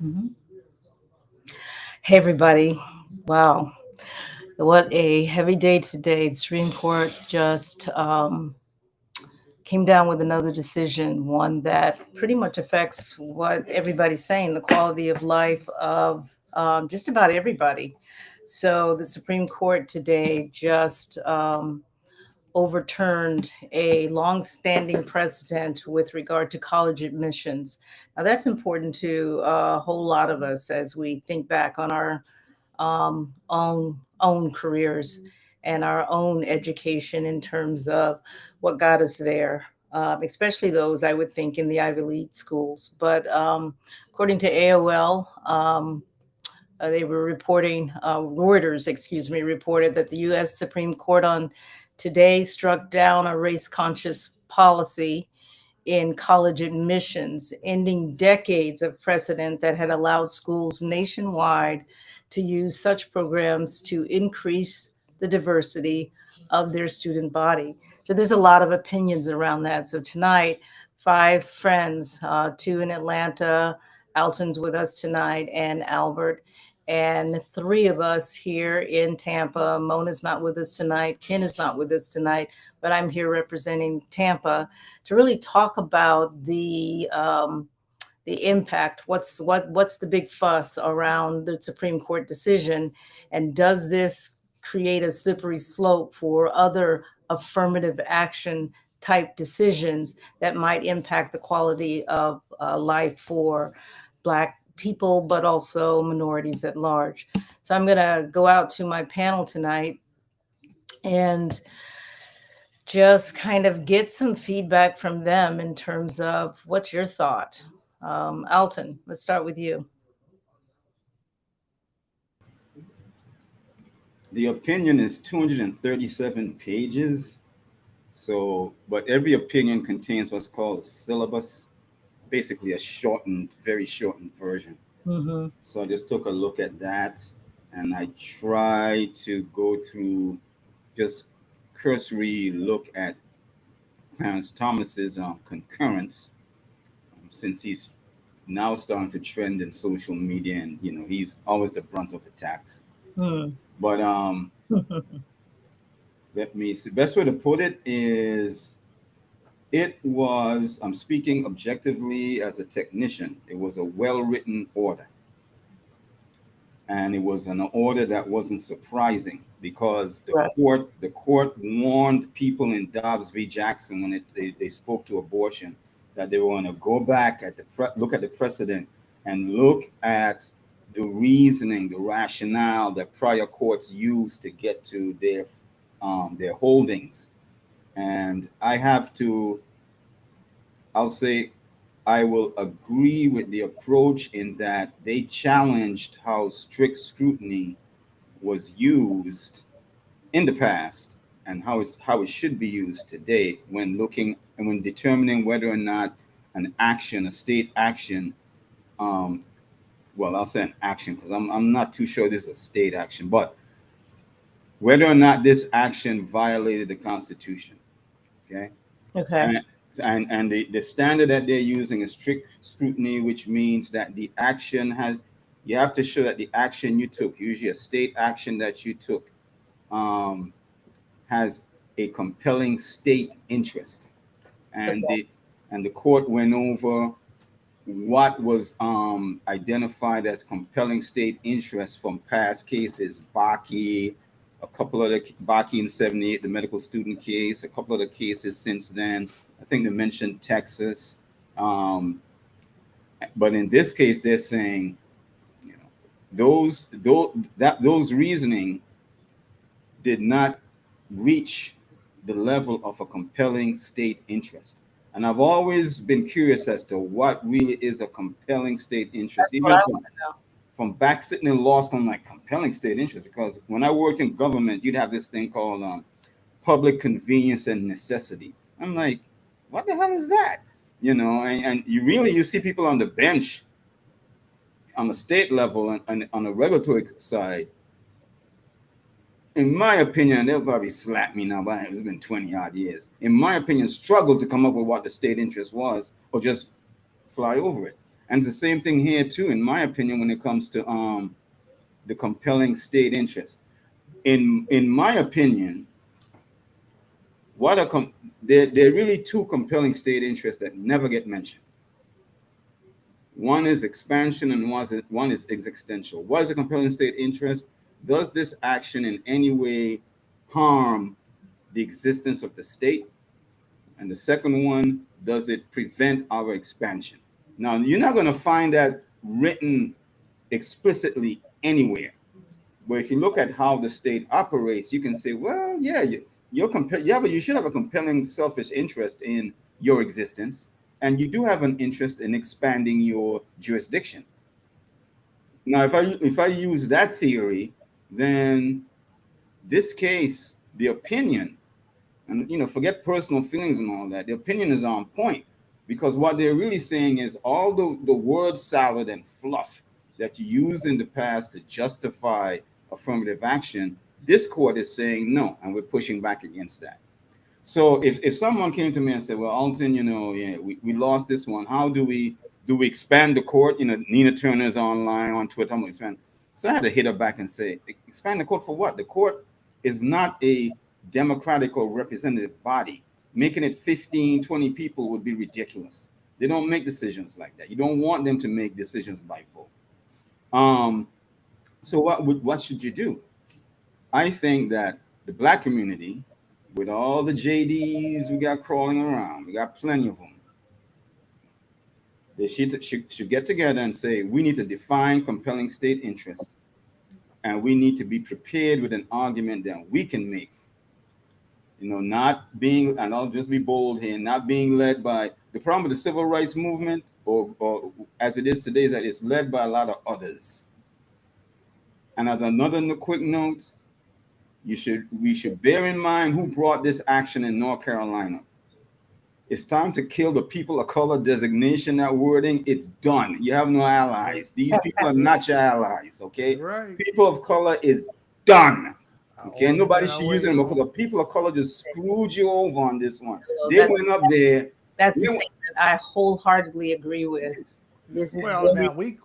Mhm. Hey, everybody. Wow. What a heavy day today. The Supreme Court just came down with another decision, one that pretty much affects what everybody's saying, the quality of life of just about everybody. So, the Supreme Court today just overturned a long-standing precedent with regard to college admissions. Now, that's important to a whole lot of us as we think back on our own careers and our own education in terms of what got us there. Especially those I would think in the Ivy League schools. But according to AOL, they were reporting, Reuters, excuse me, reported that the U.S. Supreme Court on today struck down a race conscious policy in college admissions, ending decades of precedent that had allowed schools nationwide to use such programs to increase the diversity of their student body. So there's a lot of opinions around that. So tonight, five friends, two in Atlanta, Alton's with us tonight, and Albert, and three of us here in Tampa. Mona's not with us tonight. Ken is not with us tonight, but I'm here representing Tampa to really talk about the impact. What's the big fuss around the Supreme Court decision, and does this create a slippery slope for other affirmative action type decisions that might impact the quality of life for Black people, but also minorities at large? So I'm going to go out to my panel tonight and just kind of get some feedback from them in terms of what's your thought. Alton, let's start with you. The opinion is 237 pages. So, but every opinion contains what's called a syllabus, basically a shortened, very shortened version. Mm-hmm. So I just took a look at that and I tried to go through just cursory look at Clarence Thomas's concurrence, since he's now starting to trend in social media, and he's always the brunt of attacks. Mm. But let me see. Best way to put it is, it was. I'm speaking objectively as a technician. It was a well-written order, and it was an order that wasn't surprising because the Right. court warned people in Dobbs v. Jackson when they spoke to abortion, that they were going to go back at look at the precedent and look at the reasoning, the rationale that prior courts used to get to their holdings. And I'll say I will agree with the approach in that they challenged how strict scrutiny was used in the past and how it should be used today when looking and when determining whether or not a state action, um, well, I'll say an action because I'm not too sure this is a state action, but whether or not this action violated the Constitution. Okay. Okay. And the standard that they're using is strict scrutiny, which means that you have to show that the action you took, usually a state action that you took, um, has a compelling state interest. And Okay. the court went over what was identified as compelling state interest from past cases. Baki, a couple of the Baki in '78, the medical student case, a couple of the cases since then. I think they mentioned Texas, um, but in this case, they're saying, you know, those reasoning did not reach the level of a compelling state interest. And I've always been curious as to what really is a compelling state interest, What even I from want to know. back sitting in law school. I'm like, compelling state interest, because when I worked in government, you'd have this thing called public convenience and necessity. I'm like, what the hell is that? And you see people on the bench on the state level and on the regulatory side, in my opinion, they'll probably slap me now, but it's been 20 odd years. In my opinion, struggle to come up with what the state interest was, or just fly over it. And it's the same thing here too, in my opinion, when it comes to the compelling state interest. In my opinion, what a there are really two compelling state interests that never get mentioned. One is expansion and one is existential. What is a compelling state interest? Does this action in any way harm the existence of the state? And the second one, does it prevent our expansion? Now, you're not going to find that written explicitly anywhere. But if you look at how the state operates, you can say, well, yeah, you should have a compelling selfish interest in your existence, and you do have an interest in expanding your jurisdiction. Now, if I use that theory, then this case, the opinion, and forget personal feelings and all that, the opinion is on point, because what they're really saying is all the word salad and fluff that you used in the past to justify affirmative action, this court is saying no, and we're pushing back against that. So if someone came to me and said, well, Alton, yeah, we lost this one, how do we expand the court? Nina Turner's online on Twitter, I'm going to expand. So I had to hit her back and say, expand the court for what? The court is not a democratic or representative body. Making it 15, 20 people would be ridiculous. They don't make decisions like that. You don't want them to make decisions by vote. So what should you do? I think that the Black community, with all the JDs we got crawling around, we got plenty of them, they should get together and say, we need to define compelling state interest, and we need to be prepared with an argument that we can make. Not being, and I'll just be bold here, not being led by the problem with the civil rights movement, or as it is today, is that it's led by a lot of others. And as another quick note, we should bear in mind who brought this action in North Carolina. It's time to kill the people of color designation, that wording. It's done. You have no allies. These people are not your allies, okay? Right. People of color is done. Okay, nobody should use them because the people of color just screwed you over on this one. Well, They went up there. That's a statement I wholeheartedly agree with. This is now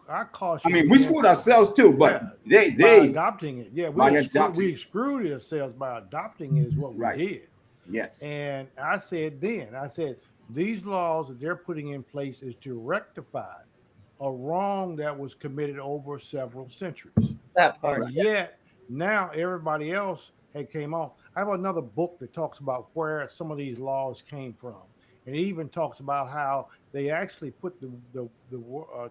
I caution. I mean, we screwed ourselves too, but they by adopting it. Yeah, we screwed ourselves by adopting it is what we did. Yes. And I said these laws that they're putting in place is to rectify a wrong that was committed over several centuries. That part. And yet now everybody else had came on. I have another book that talks about where some of these laws came from. And it even talks about how they actually put the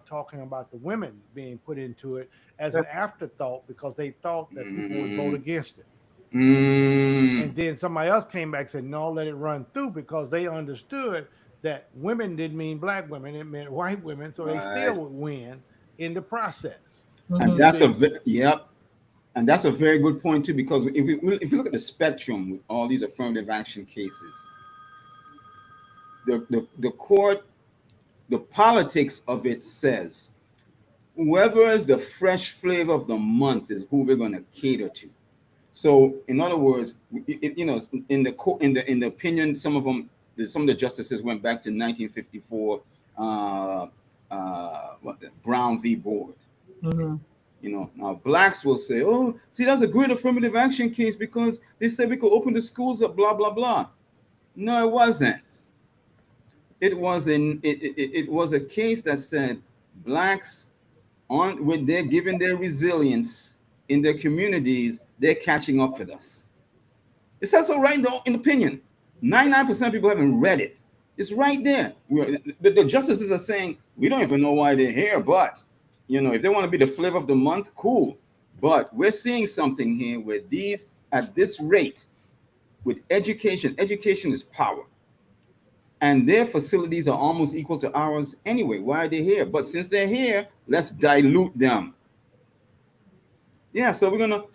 talking about the women being put into it as an afterthought because they thought that people would vote against it. And then somebody else came back and said, no, let it run through, because they understood that women didn't mean Black women, it meant white women, so they still would win in the process. And that's and that's a very good point too, because if you look at the spectrum with all these affirmative action cases, the court, the politics of it says whoever is the fresh flavor of the month is who we're going to cater to. So, in other words, in the opinion, some of the justices went back to 1954, Brown v. Board. Now Blacks will say, "Oh, see, that's a great affirmative action case because they said we could open the schools up, blah blah blah." No, it wasn't. It was a case that said Blacks when they're given their resilience in their communities, they're catching up with us. It says so right in the opinion. 99% of people haven't read it. It's right there. The justices are saying we don't even know why they're here, but if they want to be the flavor of the month, cool. But we're seeing something here where these, at this rate, with education is power. And their facilities are almost equal to ours anyway. Why are they here? But since they're here, let's dilute them. Yeah, so we're going to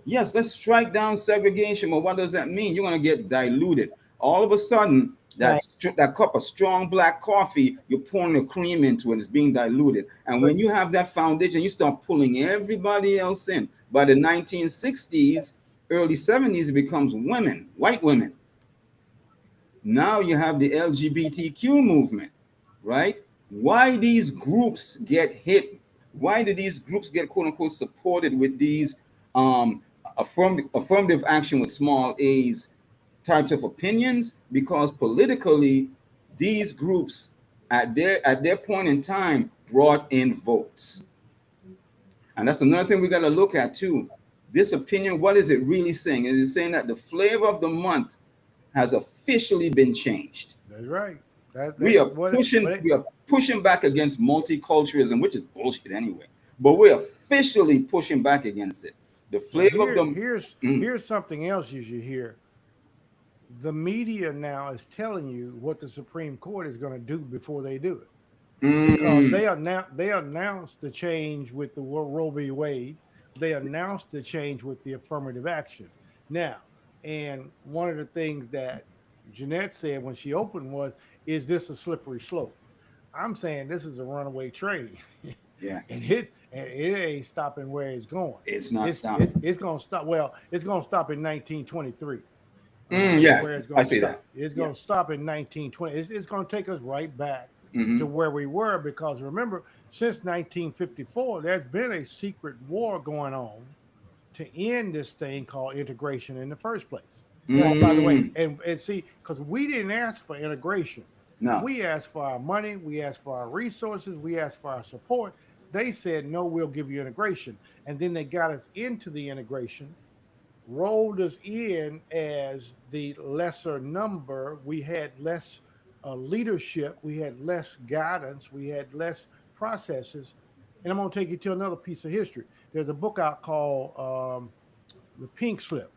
let's strike down segregation. But what does that mean? You're going to get diluted. All of a sudden, that cup of strong black coffee, you're pouring the cream into it, it's being diluted. And when you have that foundation, you start pulling everybody else in. By the 1960s, early 70s, it becomes women, white women. Now you have the LGBTQ movement, right? why these groups get hit, why do these groups get quote unquote supported with these um, affirmative action with small a's types of opinions? Because politically, these groups at their point in time brought in votes. And that's another thing we got to look at too. This opinion, what is it really saying? Is it saying that the flavor of the month has officially been changed? That's right. We are What pushing, it, we are pushing back against multiculturalism, which is bullshit anyway. But we're officially pushing back against it. The but flavor of the here's something else you should hear. The media now is telling you what the Supreme Court is going to do before they do it. Because they announced the change with the Roe v. Wade. They announced the change with the affirmative action. Now, and one of the things that Jeanette said when she opened was, "Is this a slippery slope?" I'm saying this is a runaway train, yeah, and it ain't stopping where it's going. it's not stopping. It's going to stop. Well, it's going to stop in 1923. Yeah, Where it's I going to see stop. that. It's Yeah. going to stop in 1920. It's going to take us right back to Hmm. where we were, because remember, since 1954, there's been a secret war going on to end this thing called integration in the first place. Oh, by the way, Mm. and see, because we didn't ask for integration, No. we asked for our money, we asked for our resources, we asked for our support. They said, no, we'll give you integration. And then they got us into the integration, rolled us in as the lesser number. We had less leadership, we had less guidance, we had less processes. And I'm going to take you to another piece of history. There's a book out called The Pink Slip,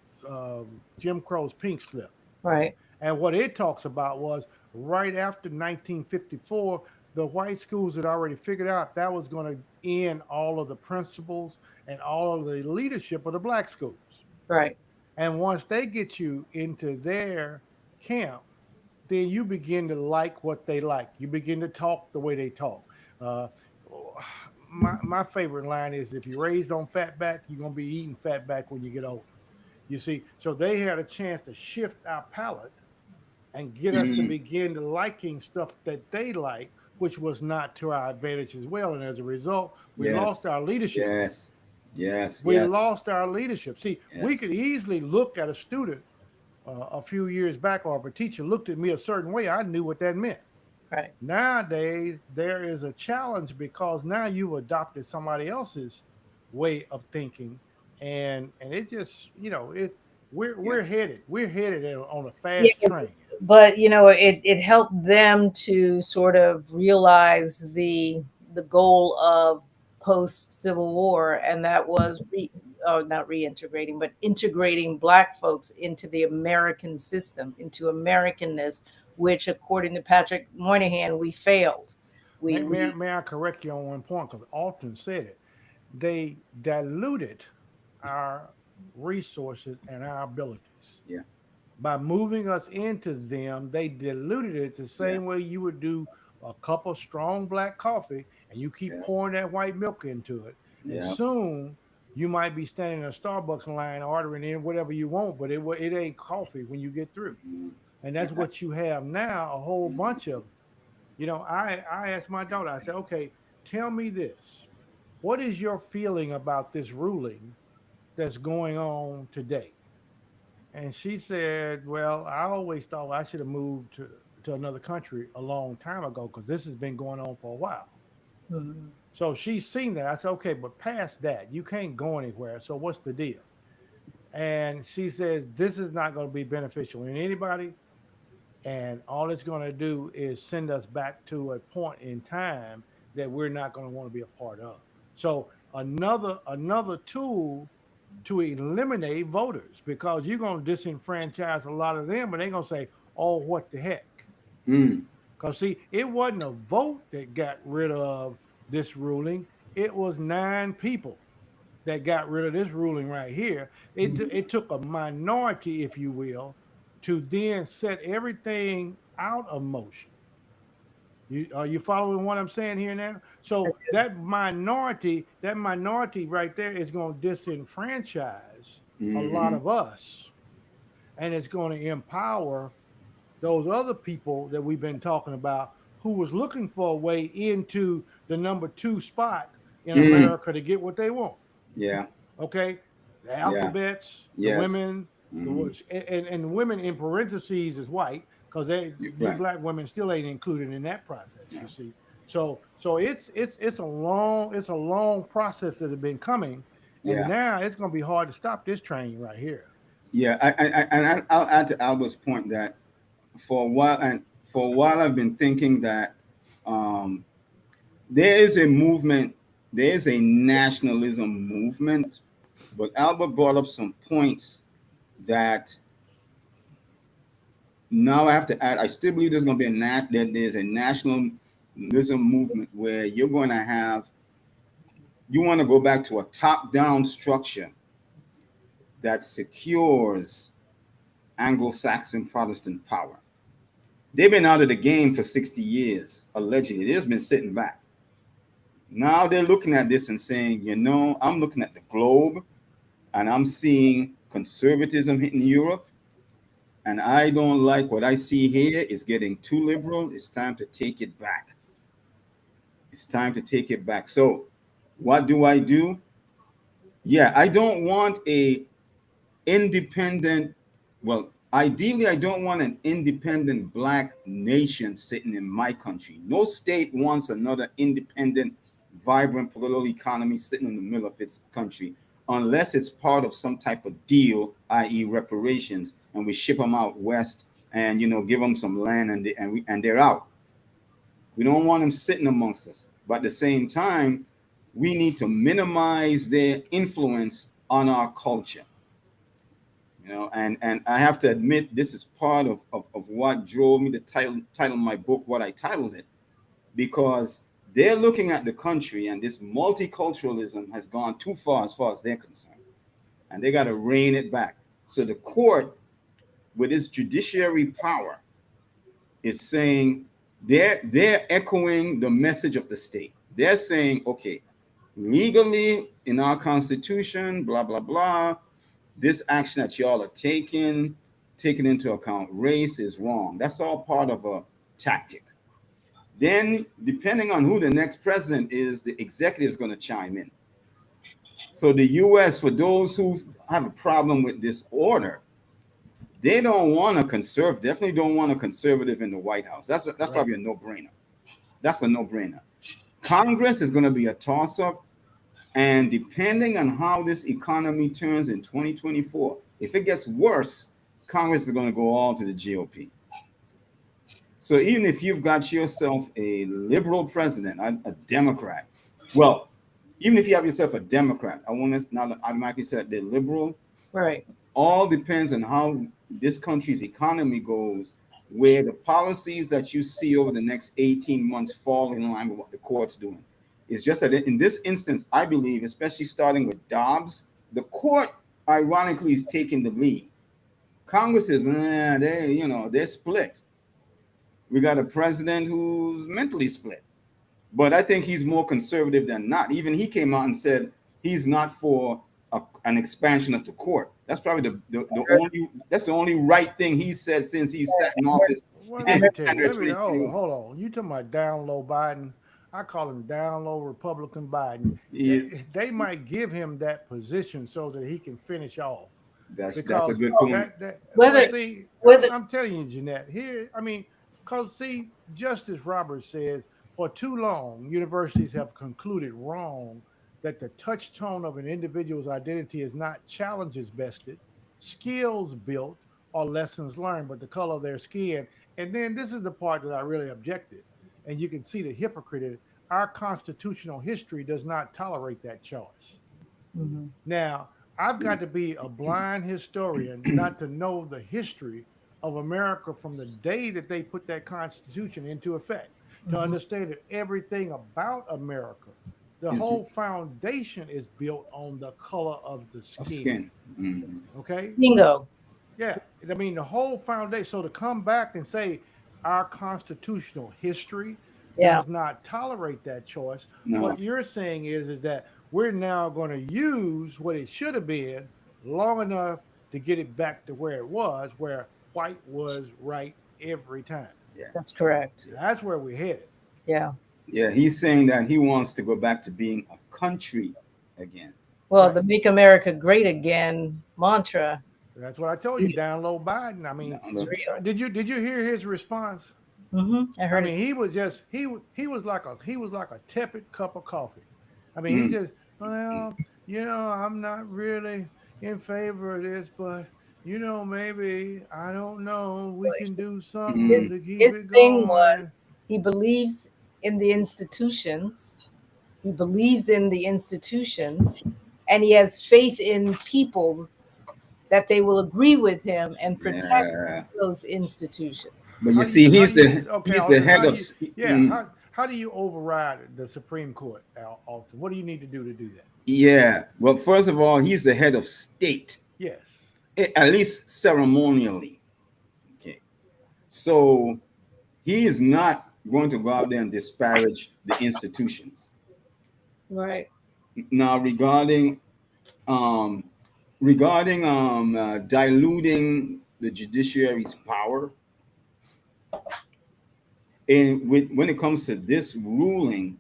Jim Crow's Pink Slip. Right. And what it talks about was right after 1954, the white schools had already figured out that was going to end all of the principals and all of the leadership of the black schools. Right. And once they get you into their camp, then you begin to like what they like. You begin to talk the way they talk. Uh, my favorite line is, if you're raised on fatback, you're going to be eating fatback when you get older. You see, so they had a chance to shift our palate and get us to Mhm. begin to liking stuff that they like, which was not to our advantage as well. And as a result, we Yes. lost our leadership. Yes. Yes. We Yes. lost our leadership. See, we Yes. could easily look at a student a few years back, or if a teacher looked at me a certain way, I knew what that meant. Right. Nowadays, there is a challenge because now you've adopted somebody else's way of thinking, and it just, Yeah. we're headed on a Yeah, fast train. but it helped them to sort of realize the goal of post Civil War, and that was not reintegrating, but integrating Black folks into the American system, into Americanness, which, according to Patrick Moynihan, we failed. We May I correct you on one point? Because Alton said it. They diluted our resources and our abilities. Yeah. By moving us into them, they diluted it the Yeah. same way you would do a cup of strong black coffee, and you keep Yeah. pouring that white milk into it. And Yeah. soon you might be standing in a Starbucks line ordering in whatever you want, but it ain't coffee when you get through. Mhm. And that's Yeah. what you have now, a whole Mhm. bunch of. I asked my daughter, I said, okay, tell me this. What is your feeling about this ruling that's going on today? And she said, well, I always thought I should have moved to another country a long time ago because this has been going on for a while. Mhm. So she's seen that. I said, okay, but past that, you can't go anywhere. So what's the deal? And she says, this is not going to be beneficial in anybody. And all it's going to do is send us back to a point in time that we're not going to want to be a part of. So another tool to eliminate voters, because you're going to disenfranchise a lot of them, but they're going to say, oh, what the heck? Mm. Because see, it wasn't a vote that got rid of this ruling. It was 9 people that got rid of this ruling right here. It took a minority, if you will, to then set everything out of motion. Are you following what I'm saying here now? So that minority right there is going to disenfranchise a lot Mhm. of us, and it's going to empower those other people that we've been talking about who was looking for a way into the number 2 spot in Mm, America to get what they want. yeah, Okay, the yeah, alphabets, the yes. women, Hmm. and women in parentheses is white because you Right. black women still ain't included in that process. Yeah. You see, so it's a long process that has been coming, and Yeah. now it's going to be hard to stop this train right here. Yeah. I'll add to Albert's point that for a while I've been thinking that um, there is a movement, there is a nationalism movement, but Albert brought up some points that now I have to add. I still believe there's going to be that there's a nationalism movement where you're going to have, you want to go back to a top-down structure that secures Anglo-Saxon Protestant power. They've been out of the game for 60 years, allegedly. They've just been sitting back. Now they're looking at this and saying, I'm looking at the globe and I'm seeing conservatism hitting Europe. And I don't like what I see here. It's getting too liberal. It's time to take it back. It's time to take it back. So, what do I do? Yeah, I don't want a independent, well, ideally, I don't want an independent black nation sitting in my country. No state wants another independent, vibrant political economy sitting in the middle of its country unless it's part of some type of deal, i.e., reparations, and we ship them out west and give them some land and they're out. We don't want them sitting amongst us. But at the same time, we need to minimize their influence on our culture. And I have to admit, this is part of what drove me to title my book what I titled it, because they're looking at the country and this multiculturalism has gone too far as they're concerned, and they got to rein it back. So the court, with its judiciary power, is saying they're echoing the message of the state. They're saying, okay, legally in our constitution, blah blah blah, this action that y'all are taking into account race is wrong. That's all part of a tactic. Then, depending on who the next president is, the executive is going to chime in. So the U.S., for those who have a problem with this order, they don't want a conservative. Definitely don't want a conservative in the White House. That's Right. probably a no-brainer. That's a no-brainer. Congress is going to be a toss-up. And depending on how this economy turns in 2024, if it gets worse, Congress is going to go all to the GOP. So even if you've got yourself a liberal president, a Democrat, well, even if you have yourself a Democrat, I want to not automatically say that they're liberal. Right. All depends on how this country's economy goes, where the policies that you see over the next 18 months fall in line with what the court's doing. It's just that in this instance, I believe, especially starting with Dobbs, the court, ironically, is taking the lead. Congress is, they're split. We got a president who's mentally split. But I think he's more conservative than not. Even he came out and said he's not for an expansion of the court. That's probably the only right thing he said since he sat in office. Well, let me tell you, hold on. You talking about down low Biden? I call him down low Republican Biden. Yeah. They might give him that position so that he can finish off. That's a good point. I'm telling you, Jeanette, here, because see, Justice Roberts says for too long, universities have concluded wrong that the touchstone of an individual's identity is not challenges vested, skills built, or lessons learned, but the color of their skin. And then this is the part that I really objected. And you can see the hypocrite. Our constitutional history does not tolerate that choice. Mm-hmm. Now, I've got to be a blind historian not to know the history of America from the day that they put that Constitution into effect, to understand that everything about America, the whole foundation is built on the color of the skin. Mm-hmm. Okay? Bingo. Yeah. The whole foundation. So to come back and say our constitutional history does not tolerate that choice, what you're saying is that we're now going to use what it should have been long enough to get it back to where it was, where white was right every time. That's correct. That's where we're headed. Yeah. Yeah, he's saying that he wants to go back to being a country again. Well, Right. the Make America Great Again mantra That's what I told you. Download Biden. I No, mean, is look, real. did you hear his response? I I heard mean, it. he was just he was like a tepid cup of coffee. I mean, he mm, just, well, I'm not really in favor of this, but maybe I don't know. We can do something mm, His to keep his it thing was going. he believes in the institutions. He believes in the institutions, and he has faith in people that they will agree with him and protect yeah, those institutions. but you How do you see, how do you okay? he's the head How do of you yeah? mm, How do you override the Supreme Court, Alton? What do you need to do that? yeah. Well, first of all, he's the head of state, Yes. at least ceremonially. Okay, so he is not going to go out there and disparage the institutions. Right. Now, um, regarding diluting the judiciary's power, and when it comes to this ruling,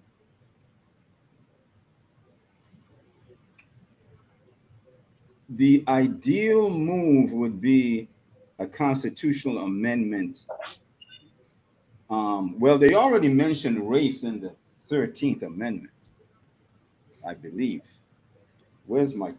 the ideal move would be a constitutional amendment. Well, they already mentioned race in the 13th Amendment, I believe. Where's my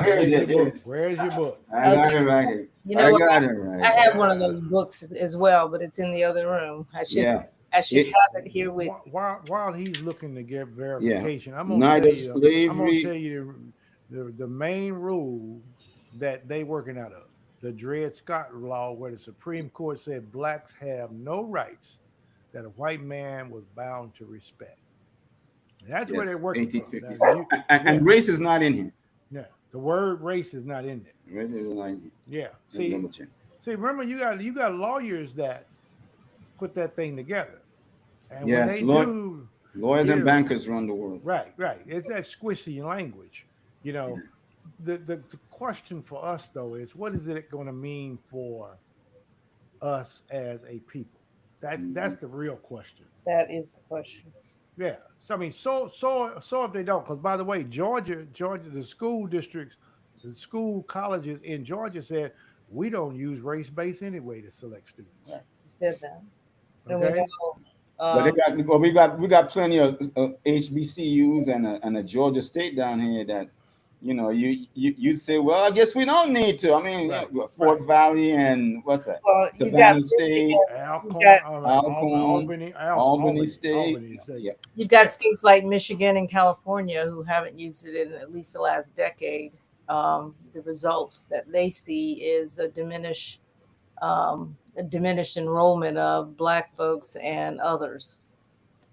here Where's it your is. Here it book? is. Where's your book? I got it right here. You I know what? got it right I have here. one of those books as well, but it's in the other room. I should Yeah. It, have it here with. While he's looking to get yeah. verification, Neither I'm gonna tell slavery. you the main rule that they working out of the Dred Scott law, where the Supreme Court said blacks have no rights that a white man was bound to respect. That's where Yes, they're working from. 1856. Yeah, And race is not in here. yeah. The word race is not in there. Race is not in Yeah. here. Number 10. Remember you got lawyers that put that thing together, and when Yes, they do lawyers get and it bankers run the world. right, right, it's that squishy language. You know, Mhm. the question for us though is what is it going to mean for us as a people? That's Mhm. the real question. That is the question. Yeah. So I mean, so if they don't, because by the way, Georgia, the school districts, the school colleges in Georgia said we don't use race base anyway to select students. Right. You said that. And we Okay. know. But we got plenty of HBCUs and a Georgia State down here that, you'd say, well, I guess we don't need to. I mean, Right. Fort Right. Valley and what's that? Well, you've got Savannah State, you've got Alcorn, Albany State. Albany State. Yeah, you've got states like Michigan and California who haven't used it in at least the last decade. The results that they see is a diminished enrollment of Black folks and others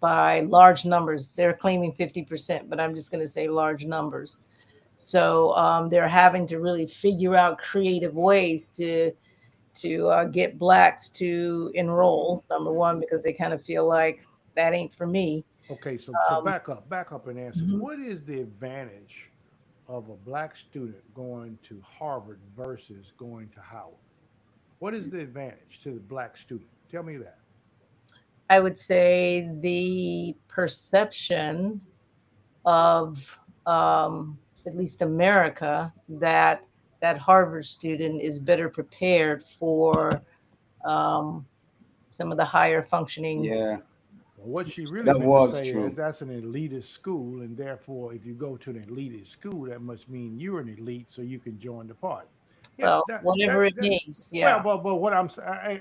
by large numbers. They're claiming 50%, but I'm just going to say large numbers. So they're having to really figure out creative ways to get Blacks to enroll. Number one, because they kind of feel like that ain't for me. Okay, so Um, back up and answer. mhm. What is the advantage of a black student going to Harvard versus going to Howard? What is the advantage to the black student? Tell me that. I would say the perception of at least America that that Harvard student is better prepared for um, some of the higher functioning. yeah, Well, what she really that meant to was say is true. that's an elitist school, and therefore, if you go to an elitist school, that must mean you're an elite, so you can join the party. Yeah, Well, whatever it means. well, Yeah. but what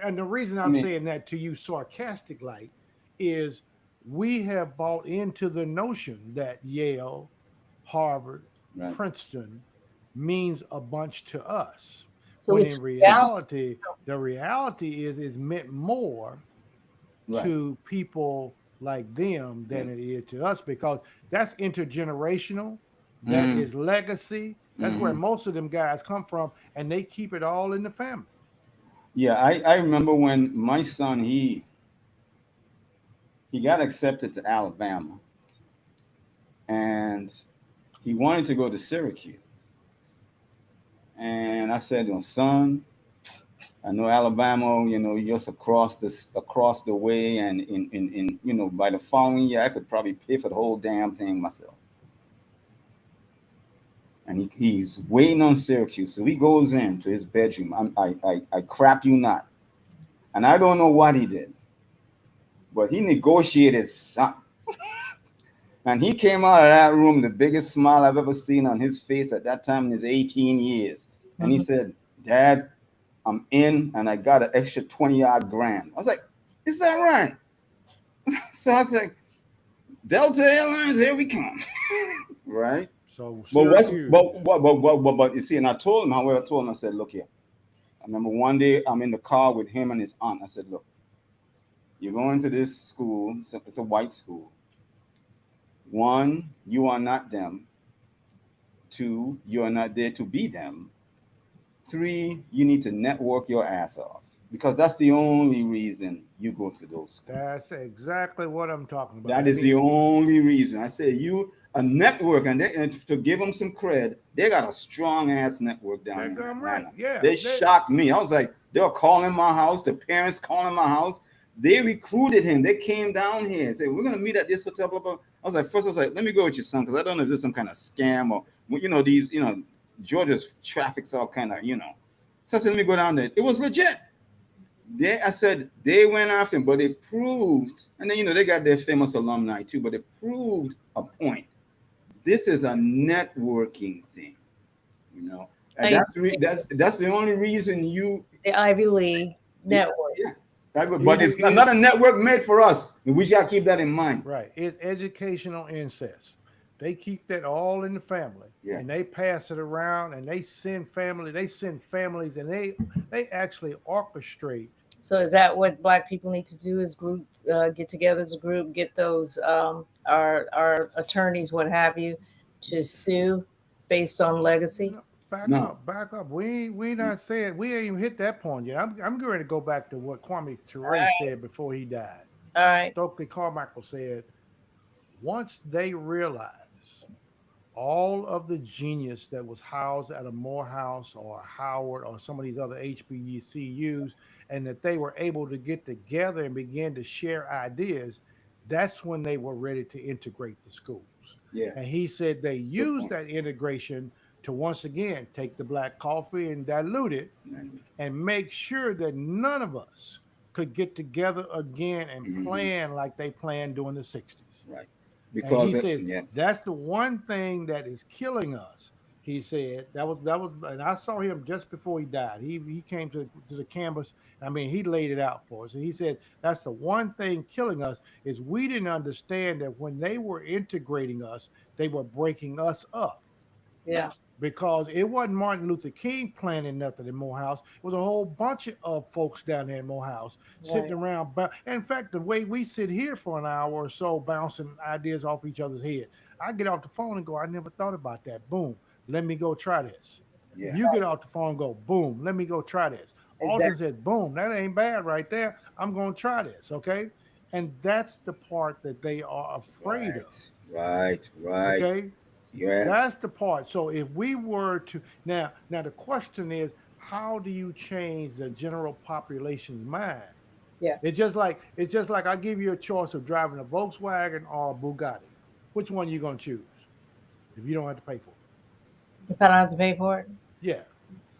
and the reason I I'm mean, saying that to you sarcastic like is we have bought into the notion that Yale, Harvard, right. Princeton means a bunch to us. So When it's in balance. reality, the reality is it's meant more Right. to people like them than Yeah. it is to us because that's intergenerational, that Mm, is legacy. That's where hmm. most of them guys come from, and they keep it all in the family. Yeah, I remember when my son he got accepted to Alabama, and he wanted to go to Syracuse. And I said to him, son, I know Alabama, just across the way, and by the following year, I could probably pay for the whole damn thing myself. And he's waiting on Syracuse, so he goes into his bedroom. I crap you not, and I don't know what he did, but he negotiated something. And he came out of that room, the biggest smile I've ever seen on his face at that time in his 18 years. And he said, Dad, I'm in, and I got an extra 20-odd grand. I was like, is that right? So I was like, Delta Airlines, here we come. Right? So But Syracuse. but you see, and I told him, I said, look here. I remember one day I'm in the car with him and his aunt. I said, look, you're going to this school, it's a white school. One, you are not them. Two, you are not there to be them. Three, you need to network your ass off, because that's the only reason you go to those schools. That's exactly what I'm talking about. That is the only reason. I say you a network, and to give them some cred, they got a strong ass network down They're there. damn right. Yeah. They shocked me. I was like, they were calling my house, the parents calling my house. They recruited him. They came down here and said, we're going to meet at this hotel, blah, blah. I was like, let me go with your son, because I don't know if this is some kind of scam or, these, Georgia's traffic's all kind of, So I said, let me go down there. It was legit. I said, they went after him, but they proved, and then, they got their famous alumni too, but they proved a point. This is a networking thing, And that's the only reason the Ivy League network. Yeah. But it's not a network made for us. We should keep that in mind. Right. It's educational incest. They keep that all in the family, and they pass it around, and they send families, and they actually orchestrate. So is that what Black people need to do? Is group get together as a group, get those our attorneys, what have you, to sue based on legacy? Back up. We not saying, we ain't even hit that point yet. I'm going to go back to what Kwame Ture said before he died. All right. Stokely Carmichael said, once they realized all of the genius that was housed at a Morehouse or a Howard or some of these other HBCUs, and that they were able to get together and begin to share ideas, that's when they were ready to integrate the schools. Yeah. And he said they used that integration to once again take the black coffee and dilute it and make sure that none of us could get together again and plan like they planned during the 60s. Right. Because he said that's the one thing that is killing us. He said that was, and I saw him just before he died. He came to the campus. I mean, he laid it out for us. And he said that's the one thing killing us is we didn't understand that when they were integrating us, they were breaking us up. Yeah. Because it wasn't Martin Luther King planning nothing in Morehouse. It was a whole bunch of folks down there in Morehouse sitting around. In fact, the way we sit here for an hour or so bouncing ideas off each other's head, I get off the phone and go, I never thought about that. Boom. Let me go try this. Yeah. You get off the phone and go, boom, let me go try this. Alden says, boom, that ain't bad right there. I'm going to try this, okay? And that's the part that they are afraid of. Right. Okay? Yes. That's the part. So if we were to now the question is, how do you change the general population's mind? Yes. It's just like I give you a choice of driving a Volkswagen or a Bugatti. Which one are you going to choose if you don't have to pay for it? If I don't have to pay for it? Yeah.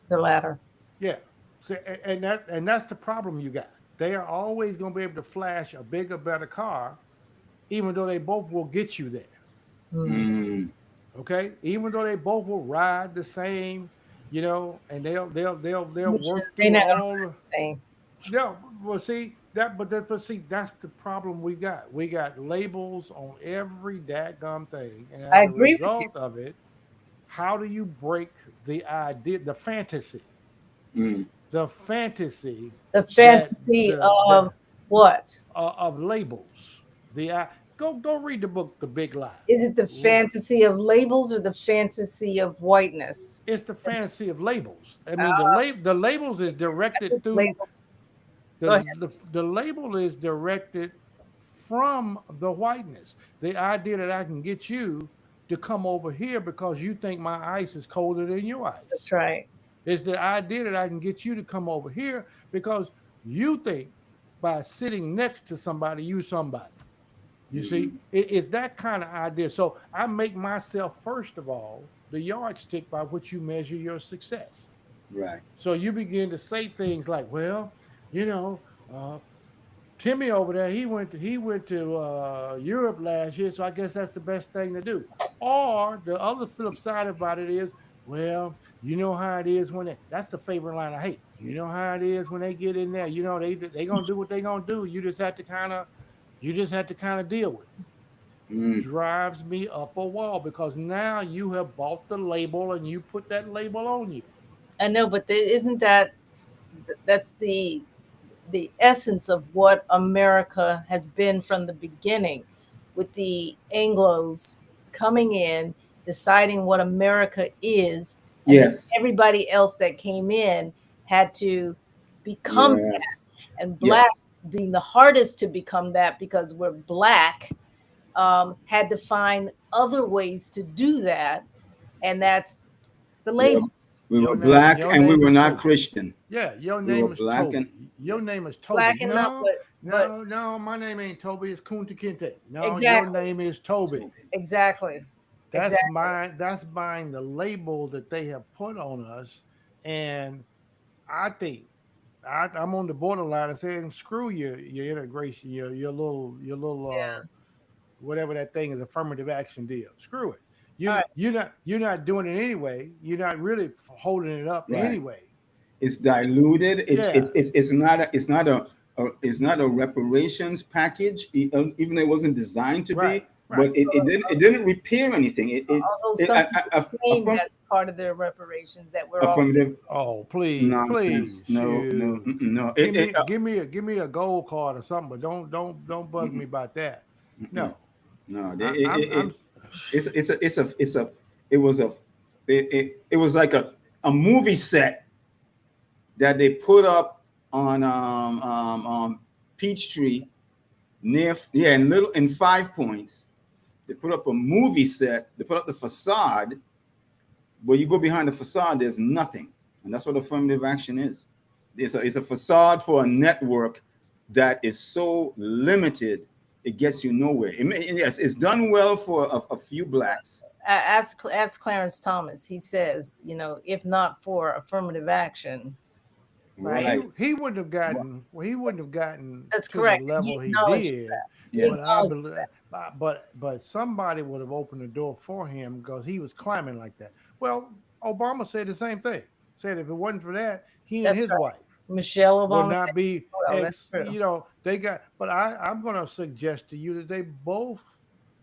The latter. Yeah. So, and that's the problem you got. They are always going to be able to flash a bigger, better car, even though they both will get you there. Mm. Okay, even though they both will ride the same, and they'll work through all the same. Yeah, well, see that, but that's the problem we got. We got labels on every dadgum thing, and as a result of it, how do you break the idea, the fantasy, the fantasy of what? Of labels. Go read the book, The Big Lie. Is it the fantasy of labels or the fantasy of whiteness? It's the fantasy of labels. I mean, the labels is directed through. The label is directed from the whiteness. The idea that I can get you to come over here because you think my ice is colder than your ice. That's right. It's the idea that I can get you to come over here because you think by sitting next to somebody, you somebody. You see, Mhm. it's that kind of idea. So I make myself, first of all, the yardstick by which you measure your success. Right. So you begin to say things like, well, you know, uh, Timmy over there, he went to Europe last year, so I guess that's the best thing to do. Or the other flip side about it is, well, you know how it is when that's the favorite line I hate. You know how it is when they get in there. You know they gonna do what they gonna do. You just have to kind of deal with it. Mm. Drives me up a wall because now you have bought the label and you put that label on you. I know, but isn't that's the essence of what America has been from the beginning, with the Anglos coming in, deciding what America is, and then Yes. everybody else that came in had to become that. Yes. And black Yes. being the hardest to become that because we're black, had to find other ways to do that, and that's the We were, labels. we were black Your and we name were is not Toby. Christian. Yeah, your We were name is black and Toby. yeah. Your name is Toby. Black and not, No, but no, no, my name ain't Toby. It's Kunta Kinte. No, your exactly, name is Toby. Toby. exactly, That's exactly. mine. That's buying the label that they have put on us. And I think I'm on the borderline and saying, screw your integration, your little Yeah. whatever that thing is, affirmative action deal. Screw it. All right. You're not doing it anyway. You're not really holding it up Right. anyway. It's diluted. Yeah. It's not a reparations package, even though it wasn't designed to Right. be. Right. But it didn't repair anything. Although It some people claim affirm, that's part of their reparations, that we're all affirmative Oh, please, nonsense. please, No, no, shoot. no. Give me a gold card or something, but don't bug me Mm-mm, about that. mm-mm. No, No. I'm It's a it was a it was like a movie set that they put up on Peachtree near, yeah, in 5 Points. They put up a movie set. They put up the facade, but you go behind the facade, there's nothing, and that's what affirmative action is. It's a facade for a network that is so limited, it gets you nowhere. Yes, it's done well for a few blacks. ask Clarence Thomas. He says, if not for affirmative action, right? he Right. he wouldn't have Well, gotten well, he wouldn't That's have gotten that's to the correct. And he level he acknowledged did, that. He yeah. but I acknowledged believe that. but somebody would have opened the door for him because he was climbing like that. Well, Obama said the same thing. Said if it wasn't for that, he and That's his wife right. Michelle would Obama said, not be well, that's true. they got, but I'm going to suggest to you that they both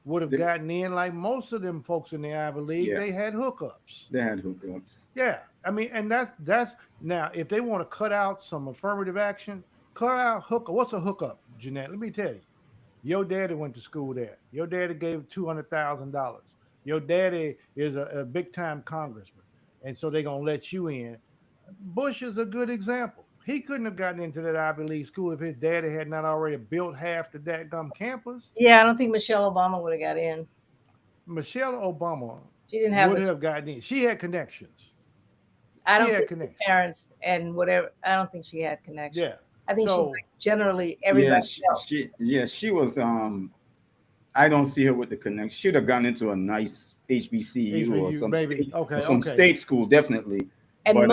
would have They, gotten in like most of them folks in the Ivy League. yeah. They had hookups. They had hookups. Yeah, I mean, and that's now if they want to cut out some affirmative action, cut out hookup. What's a hookup, Jeanette? Let me tell you. Your daddy went to school there. Your daddy gave $200,000. Your daddy is a big time congressman, and so they're gonna let you in. Bush is a good example. He couldn't have gotten into that Ivy League school if his daddy had not already built half the dadgum campus. Yeah, I don't think Michelle Obama would have got in. Michelle Obama She didn't have would the. have gotten in. She had connections. I She don't had think the connections. parents and whatever. I don't think she had connection. Yeah. I think she's So like generally Yeah, everybody else. she was. I don't see her with the connection. She'd have gone into a nice HBCU or HBU, maybe. Okay. some Okay. state school, definitely. And But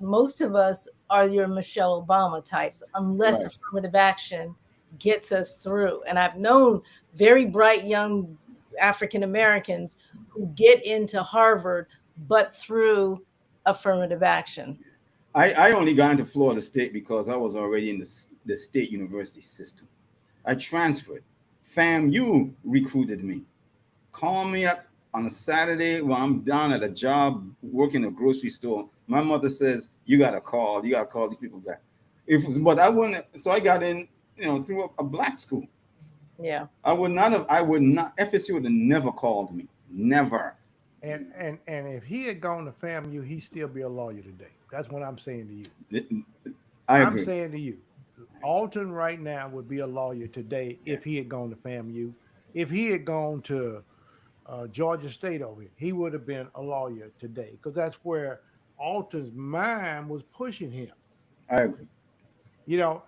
most of us are your Michelle Obama types, unless right, affirmative action gets us through. And I've known very bright young African Americans who get into Harvard, but through affirmative action. I only got into Florida State because I was already in the state university system. I transferred. FAMU recruited me. Call me up on a Saturday when I'm down at a job working in a grocery store. My mother says, "You gotta call. You gotta call these people back." But I wouldn't. So I got in, through a black school. Yeah. I would not have. I would not. FSU would have never called me. Never. And if he had gone to FAMU, he'd still be a lawyer today. That's what I'm saying to you. I I'm agree. saying to you, Alton right now would be a lawyer today if he had gone to FAMU. If he had gone to Georgia State over here, he would have been a lawyer today because that's where Alton's mind was pushing him. I agree. You know,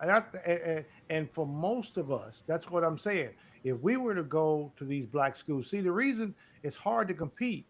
and for most of us, that's what I'm saying. If we were to go to these black schools, see the reason it's hard to compete,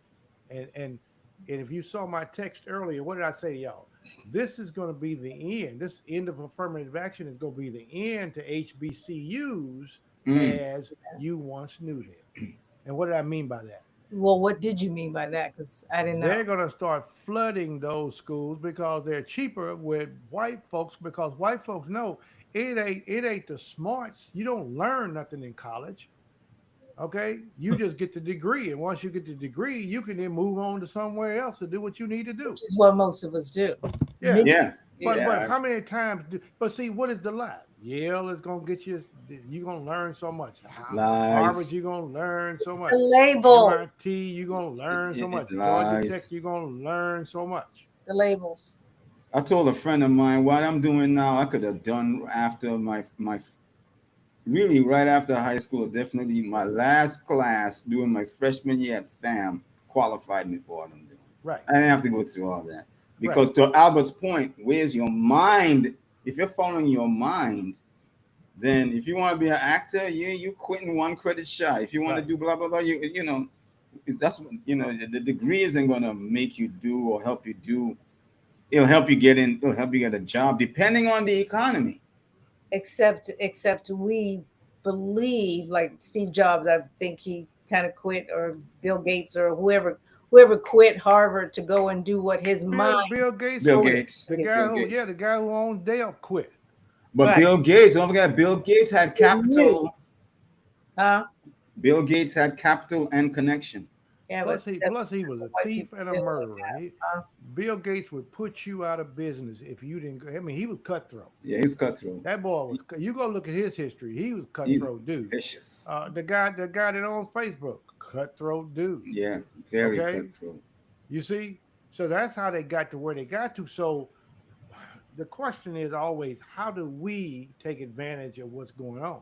and and and if you saw my text earlier, what did I say to y'all? This is going to be the end. This end of affirmative action is going to be the end to HBCUs Mm. as you once knew them. And what did I mean by that? Well, what did you mean by that? Because I didn't know. They're going to start flooding those schools because they're cheaper with white folks, because white folks know it ain't the smarts. You don't learn nothing in college. Okay, you just get the degree, and once you get the degree, you can then move on to somewhere else to do what you need to do. Which is what most of us do. Yeah, Yeah. but Yeah. how many times do? But see, what is the lie? Yale is gonna get you. You're gonna learn so much. Harvard, Lies. you're gonna learn so much. The label, MIT, you're gonna learn so much. Georgia Tech, Lies. you're gonna learn so much. the labels. I told a friend of mine what I'm doing now. I could have done after my really right after high school. Definitely my last class during my freshman year at FAM qualified me for what I'm doing. Right. I didn't have to go through all that because to Albert's point, where's your mind? If you're following your mind, then if you want to be an actor, you quitting one credit shy. If you want Right. to do blah blah blah, you know that's the degree isn't gonna make you do or help you do. It'll help you get in. It'll help you get a job depending on the economy. Except we believe, like Steve Jobs, I think he kind of quit, or Bill Gates, or whoever quit Harvard to go and do what his mind. Bill Gates Bill quit. Gates. The guy Bill who, Gates. yeah, the guy who owned Dell quit. But Right. Bill Gates, don't forget, Bill Gates had capital. Huh? Bill Gates had capital and connection. Yeah, Plus, but he was a white thief people and a feel like murderer. that, huh? Bill Gates would put you out of business if you didn't. I mean, he was cutthroat. Yeah, he's cutthroat. That boy was. You go look at his history. He was cutthroat dude. Vicious. The guy that owned Facebook, cutthroat dude. Yeah, very Okay. cutthroat. You see, so that's how they got to where they got to. So the question is always, how do we take advantage of what's going on?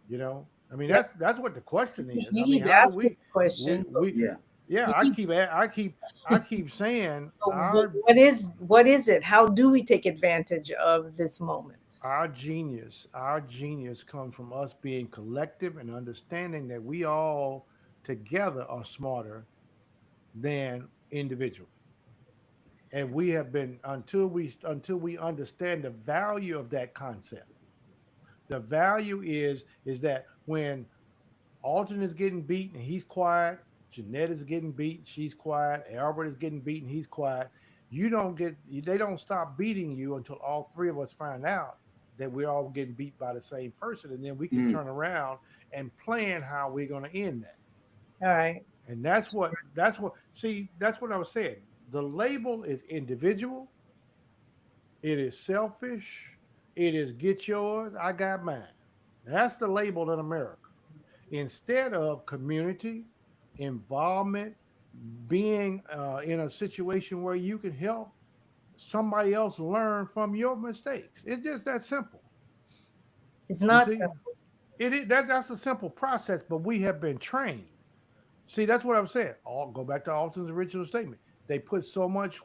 You know, I mean, Yeah. that's what the question is. You I mean, keep how do asking the question. Yeah. Yeah, I keep saying So what is it? How do we take advantage of this moment? our genius comes from us being collective and understanding that we all together are smarter than individually. And we have been until we understand the value of that concept. The value is that when Alton is getting beaten and he's quiet, Jeanette is getting beaten, she's quiet, Albert is getting beaten, he's quiet. They don't stop beating you until all three of us find out that we're all getting beat by the same person, and then we can turn around and plan how we're going to end that. All right. And that's what I was saying. The label is individual, it is selfish, it is get yours, I got mine. That's the label in America. Instead of community, involvement, being in a situation where you can help somebody else learn from your mistakes. It's just that simple. It's not see? simple. It is that's a simple process, but we have been trained. See, that's what I'm saying. I'll go back to Alton's original statement. They put so much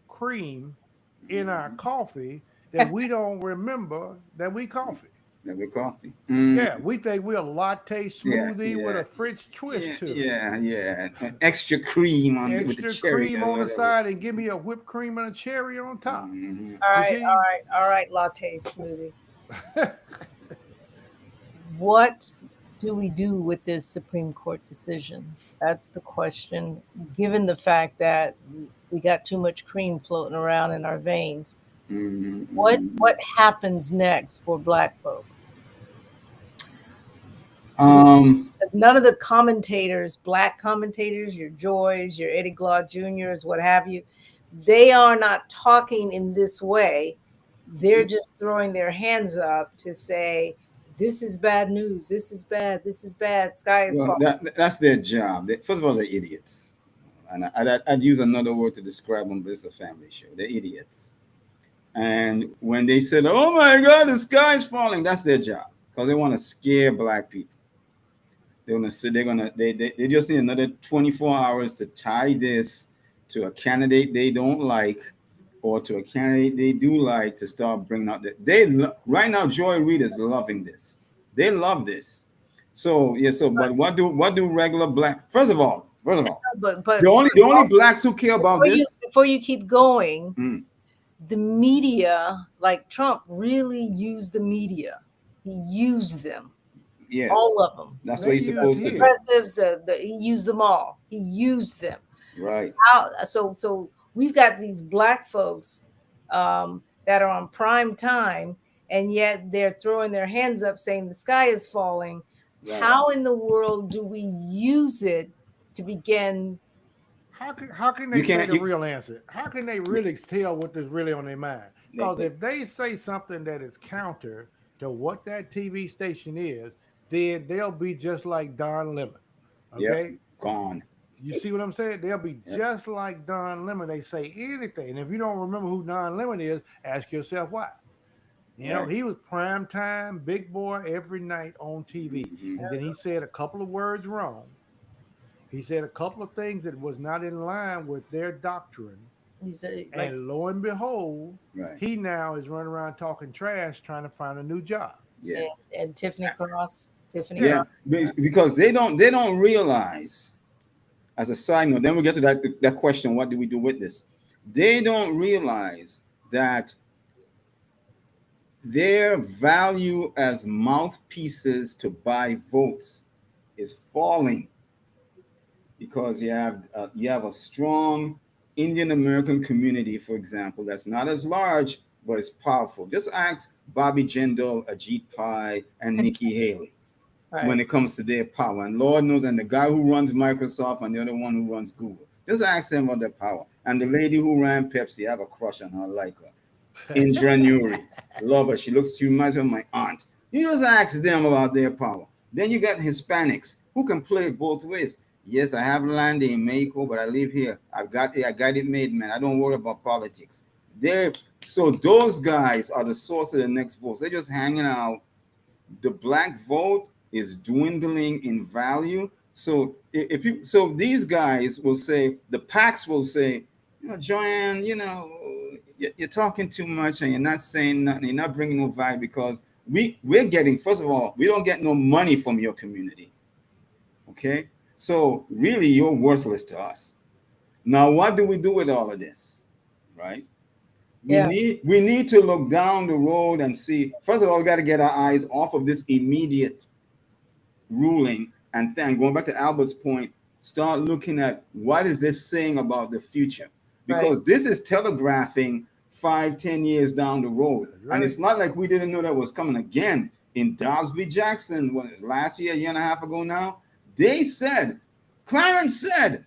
cream in our coffee that we don't remember that we coffee. That we coffee. Yeah, we think we're a latte smoothie with a French twist to it. Yeah. Extra cream on with the Extra cherry cream or on the whatever. side and give me a whipped cream and a cherry on top. Mhm. All right, see? all right, latte smoothie. What do we do with this Supreme Court decision? That's the question, given the fact that we got too much cream floating around in our veins. Mhm. What happens next for Black folks? Because none of the commentators, Black commentators, your Joys, your Eddie Glaude Juniors, what have you, they are not talking in this way. They're just throwing their hands up to say, this is bad news. This is bad. This is bad. Sky is Well, falling. that's their job. First of all, they're idiots. And I'd use another word to describe them, but it's a family show. They're idiots. And when they said, oh my God, the sky is falling, that's their job. Because they want to scare Black people. They just need another 24 hours to tie this to a candidate they don't like or to a candidate they do like to start bringing out that right now Joy Reid is loving this. They love this. So yeah, so but what do regular black first of all But the only blacks who care about this. before you keep going, Mm, the media, like Trump, really used the media. He used them, yes, all of them. that's what he's They supposed to use do. Progressives, he used them all. He used them. Right. So we've got these black folks that are on prime time, and yet they're throwing their hands up saying the sky is falling. Right. How in the world do we use it to begin? How can You they say can't- the you- real answer? How can they really tell what is really on their mind? Because They- if they say something that is counter to what that TV station is, then they'll be just like Don Lemon. Yep. Okay. Gone. You see what I'm saying? They'll be Yep. just like Don Lemon. They say anything. And if you don't remember who Don Lemon is, ask yourself why. You know, Right. he was prime time, big boy every night on TV. Mhm. And then he said a couple of words wrong. He said a couple of things that was not in line with their doctrine. He's like, And lo and behold, Right. he now is running around talking trash trying to find a new job. Yeah. and Tiffany Cross. Yeah, because they don't realize. As a side note, then we get to that question: what do we do with this? They don't realize that their value as mouthpieces to buy votes is falling because you have a strong Indian American community, for example, that's not as large but it's powerful. Just ask Bobby Jindal, Ajit Pai, and Nikki Haley. Right. When it comes to their power. And Lord knows, and the guy who runs Microsoft and the other one who runs Google. Just ask them about their power. And the lady who ran Pepsi, I have a crush on her, I like her. Indra love her. She reminds me of my aunt. You just ask them about their power. Then you got Hispanics who can play it both ways. Yes, I have land in Mexico, but I live here. I got it made, man. I don't worry about politics. So those guys are the source of the next votes. They're just hanging out. The black vote is dwindling in value. So so these guys will say, the PACs will say, Joanne, you're talking too much and you're not saying nothing. You're not bringing no value because we're getting, first of all, we don't get no money from your community. Okay. So really you're worthless to us. Now, what do we do with all of this? Right. We need to look down the road and see, first of all, we got to get our eyes off of this immediate ruling and then going back to Albert's point, start looking at what is this saying about the future, because this is telegraphing 5-10 years down the road. Right. And it's not like we didn't know that was coming again. In Dobbs v. Jackson, last year, a year and a half ago now, they said, Clarence said,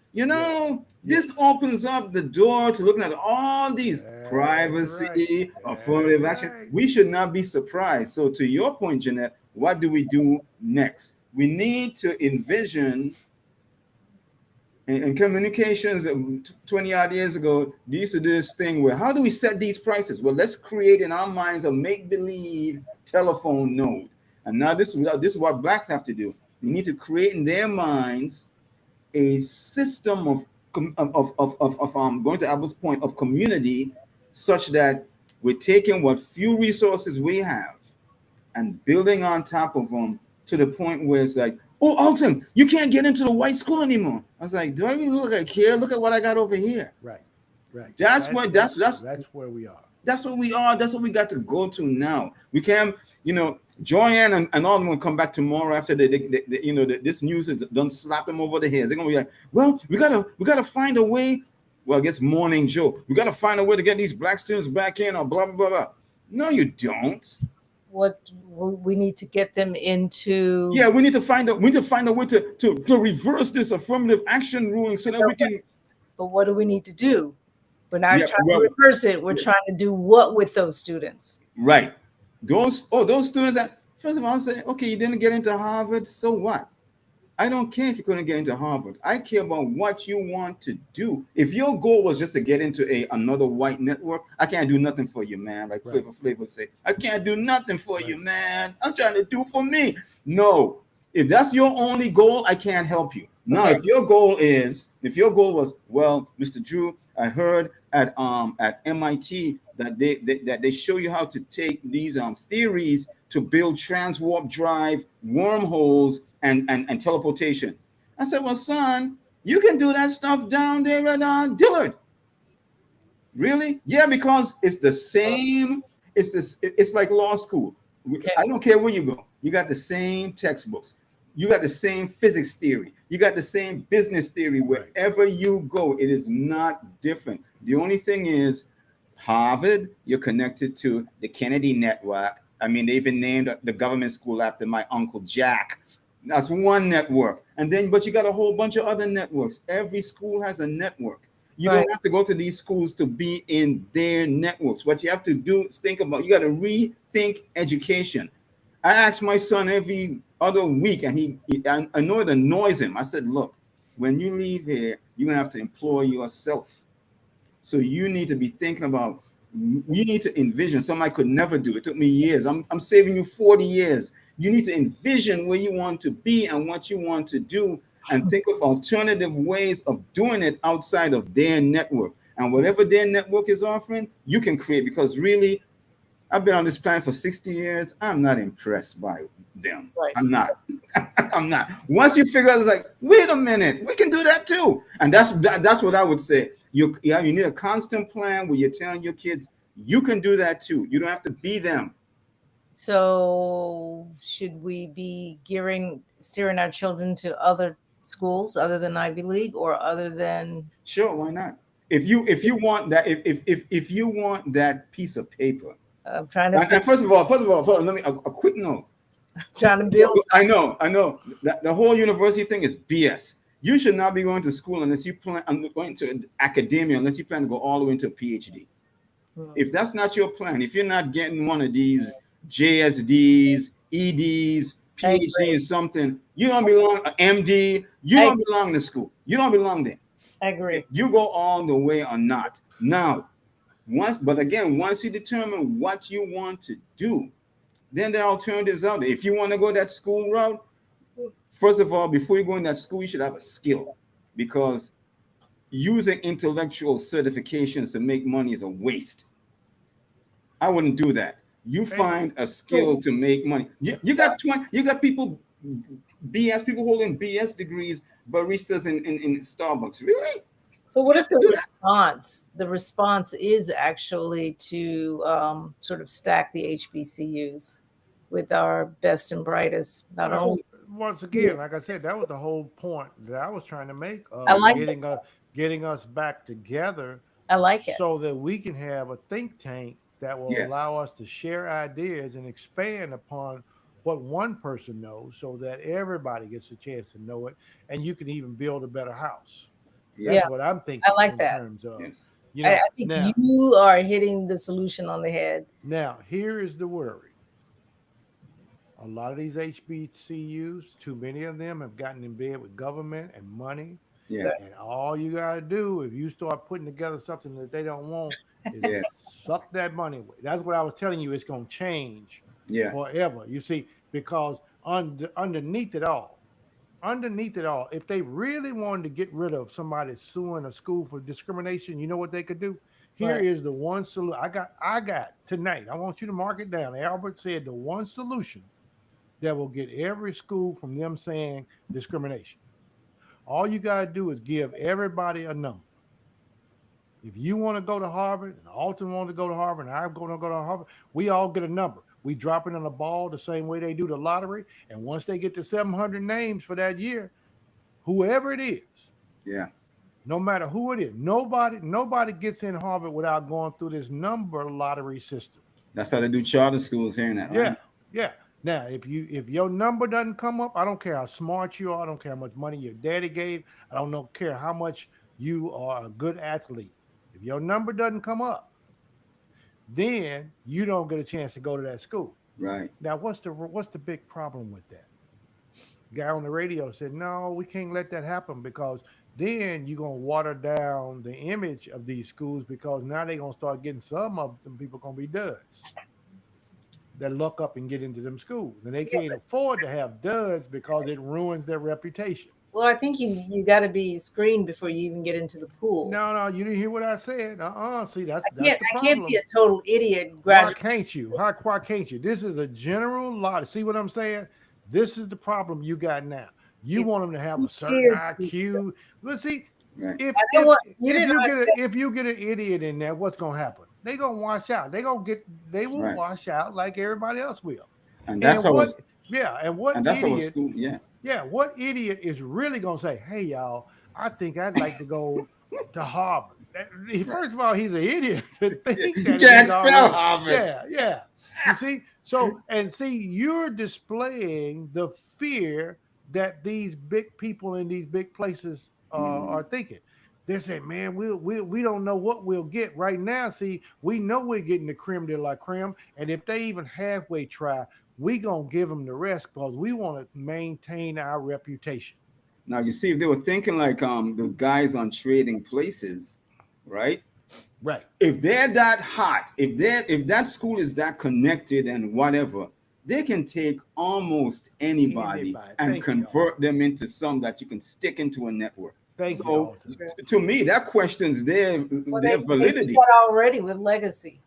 this opens up the door to looking at all these privacy, affirmative action. We should not be surprised. So to your point, Jeanette, what do we do next? We need to envision, in communications 20 odd years ago, they used to do this thing where, how do we set these prices? Well, let's create in our minds a make-believe telephone node. And now this is what blacks have to do. They need to create in their minds a system of going to Abel's point, of community, such that we're taking what few resources we have and building on top of them to the point where it's like, oh, Alton, you can't get into the white school anymore. I was like, do I really look like here? Look at what I got over here. Right. That's where we are. That's what we are. That's what we got to go to now. We can't, Joanne and all of them will come back tomorrow after this news is done, slap them over the head. They're gonna be like, well, we gotta find a way. Well, I guess Morning Joe. We gotta find a way to get these black students back in, or blah blah blah blah. No, you don't. What we need to get them into? Yeah, we need to find a way to reverse this affirmative action ruling so that we can. But what do we need to do? We're not trying to reverse it. We're trying to do what with those students? Right. Those students that, first of all, say, okay, you didn't get into Harvard, so what? I don't care if you couldn't get into Harvard. I care about what you want to do. If your goal was just to get into another white network, I can't do nothing for you, man. Like Flavor say, I can't do nothing for you, man. I'm trying to do for me. No. If that's your only goal, I can't help you. Now, Okay. if your goal was, well, Mr. Drew, I heard at MIT that they show you how to take these theories to build transwarp drive, wormholes, and teleportation. I said, well, son, you can do that stuff down there at Dillard. Really? Yeah, because it's the same. It's this. It's like law school. Okay. I don't care where you go. You got the same textbooks. You got the same physics theory. You got the same business theory. Right. Wherever you go, it is not different. The only thing is, Harvard, you're connected to the Kennedy Network. I mean, they even named the government school after my uncle Jack. That's one network. And then, but you got a whole bunch of other networks. Every school has a network. You Right. don't have to go to these schools to be in their networks. What you have to do is think about, you got to rethink education. I ask my son every other week, and I know it annoys him. I said, look, when you leave here, you're going to have to employ yourself. So you need to be thinking about, you need to envision. Something I could never do. It took me years. I'm saving you 40 years. You need to envision where you want to be and what you want to do, and think of alternative ways of doing it outside of their network. And whatever their network is offering, you can create, because really, I've been on this planet for 60 years. I'm not impressed by them. Right. I'm not. I'm not. Once you figure out, it's like, wait a minute, we can do that too. And that's what I would say. You need a constant plan where you're telling your kids, you can do that too. You don't have to be them. So should we be steering our children to other schools other than Ivy League, or other than? Sure, why not? If you want that, if you want that piece of paper. I'm trying And to first of all, let me a quick note. build. I know. That the whole university thing is BS. You should not be going to school unless you plan on going to academia, unless you plan to go all the way into a PhD. If that's not your plan, if you're not getting one of these JSDs, EDs, PhD in something, you don't belong, MD, you don't belong to school. You don't belong there. I agree. You go all the way or not. Now, once you determine what you want to do, then there are alternatives out there. If you want to go that school route, first of all, before you go in that school, you should have a skill, because using intellectual certifications to make money is a waste. I wouldn't do that. You find a skill to make money. You got people holding BS degrees, baristas in Starbucks. Really? So what is the response? The response is actually to sort of stack the HBCUs with our best and brightest. Not only Once again, like I said, that was the whole point that I was trying to make. I like getting us back together. I like it. So that we can have a think tank that will Yes. allow us to share ideas and expand upon what one person knows, so that everybody gets a chance to know it, and you can even build a better house. That's Yeah. what I'm thinking. I like in that. terms of, Yes. you know, I think now, you are hitting the solution on the head. now here is the worry. A lot of these HBCUs, too many of them have gotten in bed with government and money. Yeah. And all you gotta do, if you start putting together something that they don't want, is Yes. suck that money away. That's what I was telling you. It's gonna change Yeah. forever. You see, because underneath it all, if they really wanted to get rid of somebody suing a school for discrimination, you know what they could do? Here Right. is the one solution. I got tonight. I want you to mark it down. Albert said the one solution that will get every school from them saying discrimination. All you got to do is give everybody a number. If you want to go to Harvard, and Alton wants to go to Harvard, and I'm going to go to Harvard, we all get a number. We drop it on a ball the same way they do the lottery. And once they get to 700 names for that year, whoever it is, Yeah. no matter who it is, nobody gets in Harvard without going through this number lottery system. That's how they do charter schools here in that. Yeah, Right? yeah. Now, if your number doesn't come up, I don't care how smart you are. I don't care how much money your daddy gave. I don't care how much you are a good athlete. If your number doesn't come up, then you don't get a chance to go to that school. Right. Now, what's the big problem with that? Guy on the radio said, "No, we can't let that happen, because then you're gonna water down the image of these schools, because now they're gonna start getting some of them people gonna be duds that look up and get into them schools, and they can't afford to have duds because it ruins their reputation." Well, I think you got to be screened before you even get into the pool. No, you didn't hear what I said. See, that's the I can't be problem. a total idiot. Why can't you? Why can't you? This is a general lot. See what I'm saying? This is the problem you got now. You It's want them to have too a certain cutesy. IQ. Let's see, Right. if I don't if want you if didn't you get understand. if you get an idiot in there, what's gonna happen? They gonna wash out. They will Right. wash out like everybody else will. And that's And how what it's and what and that's how a idiot school. Yeah. what idiot is really gonna say, "Hey, y'all, I think I'd like to go to Harvard." Right. First of all, he's an idiot to think You that can't he's spell already. Harvard. Yeah. You see, you're displaying the fear that these big people in these big places Mhm. are thinking. They say, "Man, we don't know what we'll get right now. See, we know we're getting the creme de la creme, and if they even halfway try, we gonna give them the rest because we want to maintain our reputation." Now you see, if they were thinking like the guys on Trading Places, right? Right. If they're that hot, if that school is that connected and whatever, they can take almost anybody Anybody. and Thank you, Alton. convert them into some that you can stick into a network. Thank you, So Alton. to me, that questions Well, their they do validity. that already with legacy.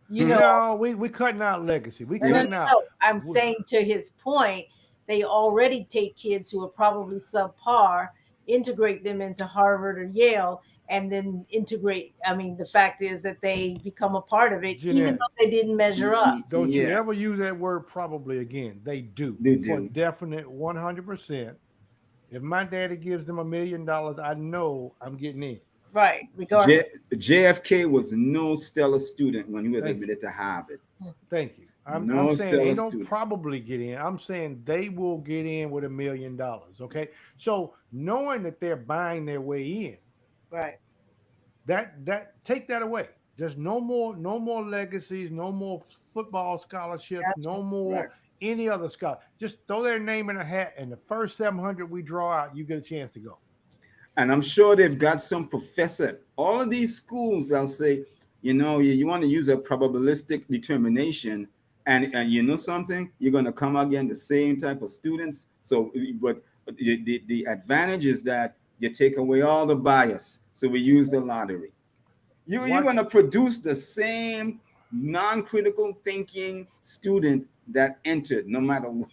You Hmm? know, No, we cutting out legacy. We no, no, cutting out. no. I'm saying to his point, they already take kids who are probably subpar, integrate them into Harvard or Yale, and then integrate. I mean, the fact is that they become a part of it, even Jeanette, though they didn't measure up. don't you Yeah, ever use that word probably again. They do. they For do. definite 100%. If my daddy gives them $1 million, I know I'm getting in. Right, J- regardless. JFK was no stellar student when he was Thank you. admitted to Harvard. Thank you. I'm No saying stellar ain't no student. probably get in. I'm saying they will get in with $1 million. Okay. So knowing that they're buying their way in, Right. that take that away. There's no more legacies, no more football scholarships, Gotcha. no more Right. any other scholar. Just throw their name in a hat, and the first 700 we draw out, you get a chance to go. And I'm sure they've got some professor. All of these schools, I'll say, you want to use a probabilistic determination, and you know something, you're going to come again the same type of students. So, but the advantage is that you take away all the bias. So we use the lottery. You're Watch going to produce the same non-critical thinking student that entered, no matter what.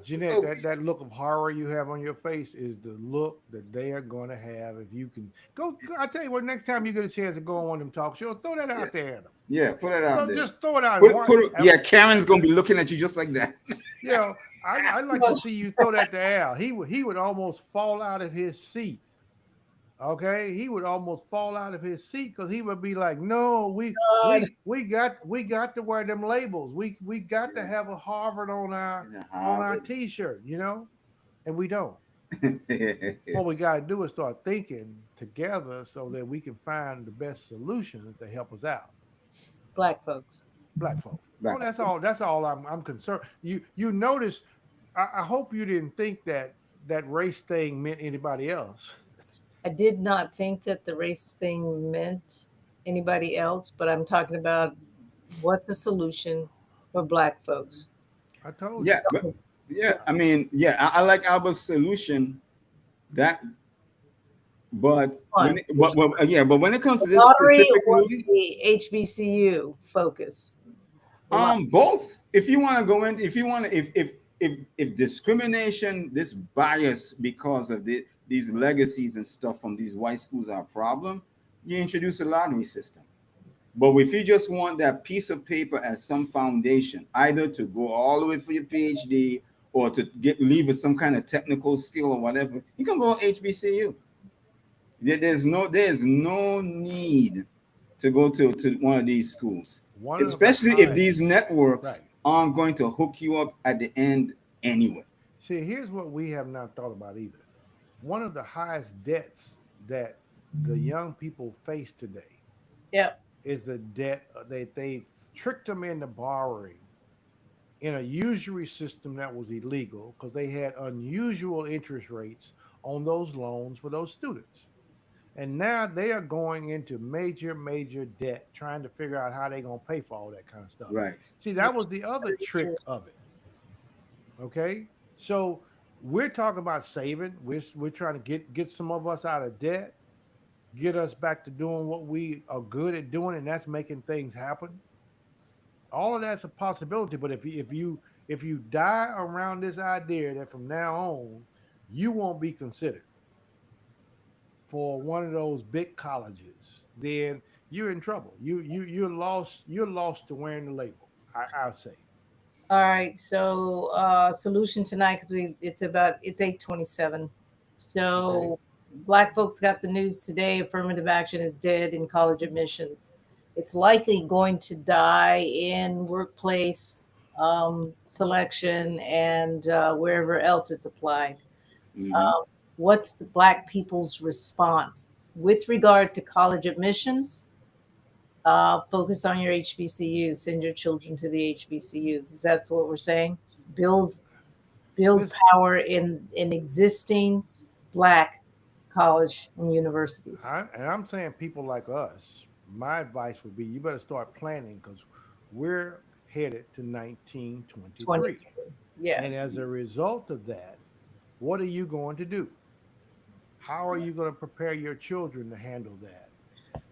Jeanette, So that look of horror you have on your face is the look that they are going to have if you can go. I tell you what, next time you get a chance to go on one of them talk shows, throw that yeah, out there at them. yeah, put it out So there. just throw it out and watch. Yeah, Karen's gonna be looking at you just like that. You know, I'd like to see you throw that to Al. He would almost fall out of his seat. Okay, he would almost fall out of his seat because he would be like, "No, God. we got to wear them labels. We got to have a Harvard on our Yeah, on our Harvard. T-shirt, and we don't. What we got to do is start thinking together so that we can find the best solutions to help us out, Black folks. black folk. Oh, Right. that's all. That's all I'm concerned. You notice. I hope you didn't think that race thing meant anybody else. I did not think that the race thing meant anybody else, but I'm talking about what's a solution for Black folks. I told Yeah, you. but Something yeah, I mean, yeah, I like Albert's solution. That, but fun. but when it comes to The this lottery specific or movie, the HBCU focus. The both. If you want to go in, if you want to, if discrimination, this bias because of these legacies and stuff from these white schools are a problem, you introduce a lottery system. But if you just want that piece of paper as some foundation, either to go all the way for your PhD or to leave with some kind of technical skill or whatever, you can go HBCU. There's no need to go to one of these schools, One of the especially if highest. these networks Right. aren't going to hook you up at the end anyway. See, here's what we have not thought about either. One of the highest debts that the young people face today Yep. is the debt that they tricked them into borrowing in a usury system that was illegal because they had unusual interest rates on those loans for those students. And now they are going into major debt trying to figure out how they're going to pay for all that kind of stuff. Right. See, that was the other trick of it. Okay. So we're talking about saving. We're trying to get some of us out of debt, get us back to doing what we are good at doing, and that's making things happen. All of that's a possibility. But if you die around this idea that from now on you won't be considered for one of those big colleges, then you're in trouble. You're lost. You're lost to wearing the label. I'll say. All right. So solution tonight, because it's 8:27. Okay. So Black folks got the news today. Affirmative action is dead in college admissions. It's likely going to die in workplace selection and wherever else it's applied. Mhm. What's the Black people's response with regard to college admissions? Focus on your HBCUs. Send your children to the HBCUs. Is that what we're saying? Build This power in existing Black college and universities. and I'm saying people like us. My advice would be you better start planning because we're headed to 1923, 23. and Yes. as a result of that, what are you going to do? How are you going to prepare your children to handle that?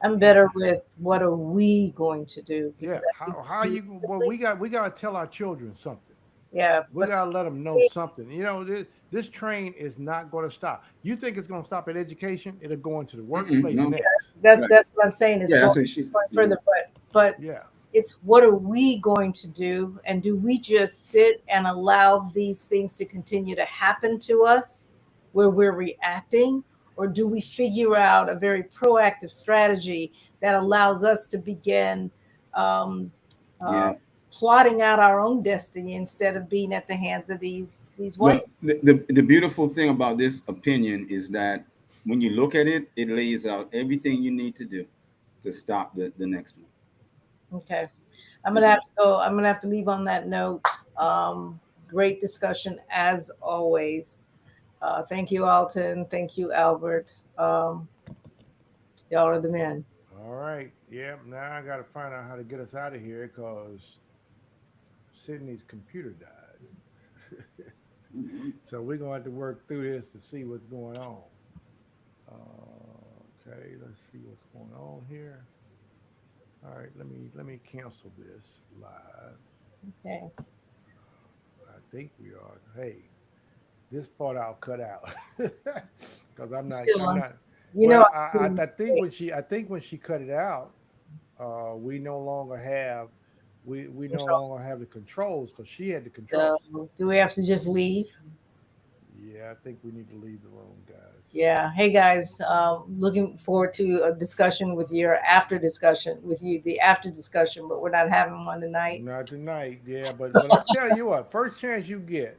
I'm And better with what are we going to do? yeah, Because I think how you? Well, we got to tell our children something. yeah, We but got to let them know something. You know, this train is not going to stop. You think it's going to stop at education? It'll go into the Mm-mm, workplace no. next. that's Right. that's what I'm saying. It's Yeah, going that's what she's. further, but Yeah. it's what are we going to do, and do we just sit and allow these things to continue to happen to us where we're reacting, or do we figure out a very proactive strategy that allows us to begin um, uh, Yeah. plotting out our own destiny instead of being at the hands of these Well, white? the beautiful thing about this opinion is that when you look at it, it lays out everything you need to do to stop the next one. Okay. I'm gonna have to go. I'm gonna have to leave on that note. Great discussion as always. Thank you, Alton. Thank you, Albert. Y'all are the men. All right. Yep. Now I got to find out how to get us out of here because Sydney's computer died. So we're going to have to work through this to see what's going on. Okay. Let's see what's going on here. All right. Let me cancel this live. Okay. I think we are. Hey, this part I'll cut out because I'm not. Still I'm on. not. You know, Well, I'm still on I think stage. when she cut it out, we no longer have we no Control. longer have the controls because she had the So, controls. do we have to just leave? Yeah, I think we need to leave the room, guys. Yeah. Hey guys, looking forward to a discussion with your after discussion with you, the after discussion, but we're not having one tonight. Not tonight, yeah, but I tell you what, first chance you get,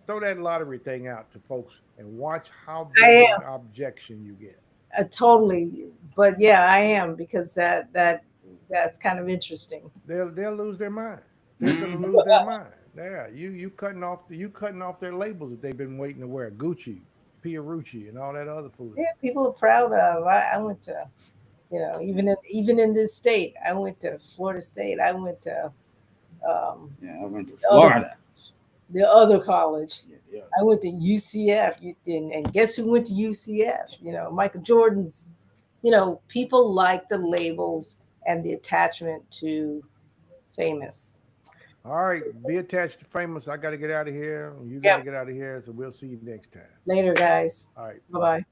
throw that lottery thing out to folks and watch how I big of am an objection you get. totally, but yeah, I am because that's kind of interesting. They'll lose their mind. They're gonna Mhm. lose their mind. Yeah, you cutting off their labels that they've been waiting to wear. Gucci, Fiorucci, and all that other Yeah, foolishness. people are proud of. I went to, even in this state, I went to Florida State. I went to Yeah, I went to the other Florida. college. Yeah, yeah. I went to UCF. And guess who went to UCF? Michael Jordan's. People like the labels and the attachment to famous. All right, be attached to famous. I got to get out of here. You got to Yep. get out of here. So we'll see you next time. Later, guys. All right, Bye bye. bye.